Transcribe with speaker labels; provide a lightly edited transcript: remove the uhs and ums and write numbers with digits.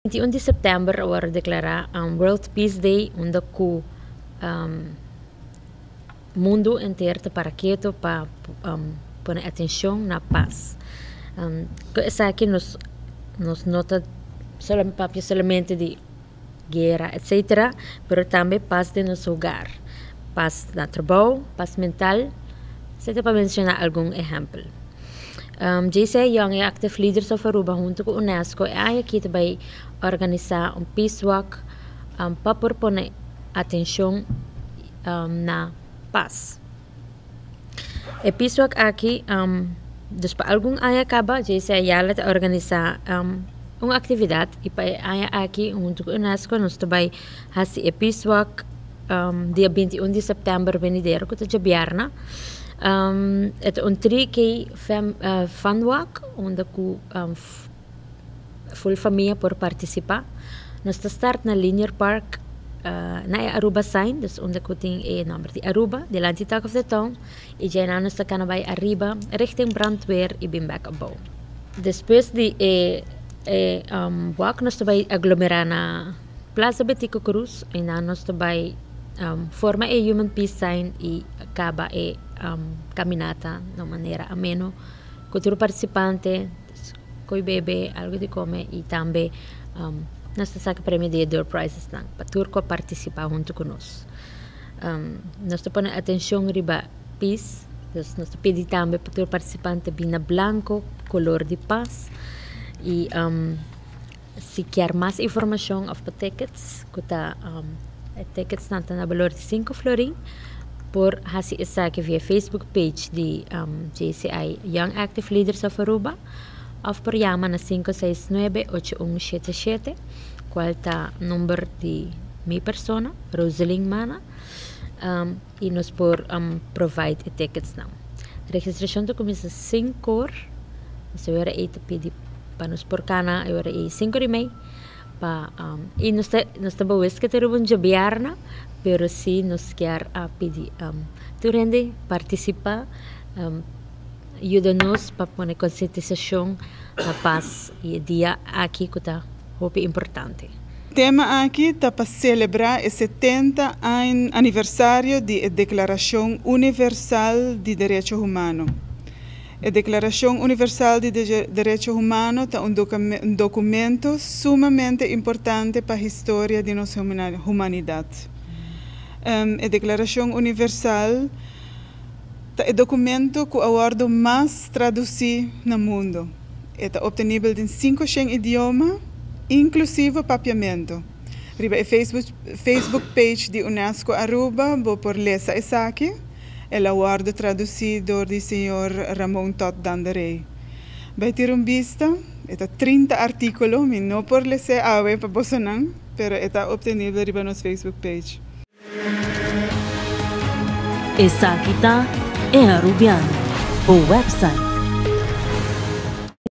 Speaker 1: 21 de setembro agora declarar World Peace Day, onde o mundo inteiro para quieto para pôr atenção na paz. Essa aqui nos nota somente de guerra, etc., mas também paz de nosso lugar, paz na trabalho, paz mental, etc. Para mencionar algum exemplo. JCI Young Active Leaders of Aruba junto com a UNESCO é aqui também organizar peace walk para pôr atenção na paz. E peace walk aqui, para algum aí acaba, JCI Yala organizar uma atividade e para aqui junto com a UNESCO nós também fazer peace walk dia 21 de setembro venidero que é Biarna. Het een 3K fun walk, onde full família por participar. Nós start na Linear Park, na Aruba sign, dus onde tem o nome de Aruba, de Lantitak of the town, e já nós estamos bij arriba, richting brandweer e bem back above. Depois de walk, nós estamos aglomerar na Plaza Betico Cruz, e nós estamos forma human peace sign e acaba caminata de maneira ameno com o participante, com o bebê, algo de comer e também nós saca prêmio de door prizes para turco participar junto conosco. Nós põe atenção riba peace, nós pedimos também para o participante bina blanco, color de paz e se quer mais informação of tickets, tickets na valor de 5 florin por hasi isa que via Facebook page de JCI Young Active Leaders of Aruba of por llama na 569-8177 qual tá número de mi persona Rosalind Mana e nos por provide tickets now. Registração to começa 5 horas, se eu era 8 pedi para nos por cana eu era 5:30 e nós estamos que ter um jabiarna, pero se nos quer pedir tu rende participa, ajuda-nos para pôr conscientização na paz e dia aqui que está muito importante.
Speaker 2: O tema aqui está para celebrar o 70 aniversário da Declaração Universal de Direitos Humanos. A Declaração Universal de Direitos Humanos é um documento sumamente importante para a história de nossa humanidade. A Declaração Universal é o documento que é o mais traduzido no mundo. Está obtenível em 5 idiomas, inclusive papiamento. Riba a Facebook page de UNESCO Aruba, vou por lesa essa aqui. El aguardo traduzido do senhor Ramon Tot Danderey. Vai ter vista, está 30 artículos, não por ler para Bosanang, mas está obtenível em nosso Facebook page.
Speaker 3: Essa aqui é Arubiano, o website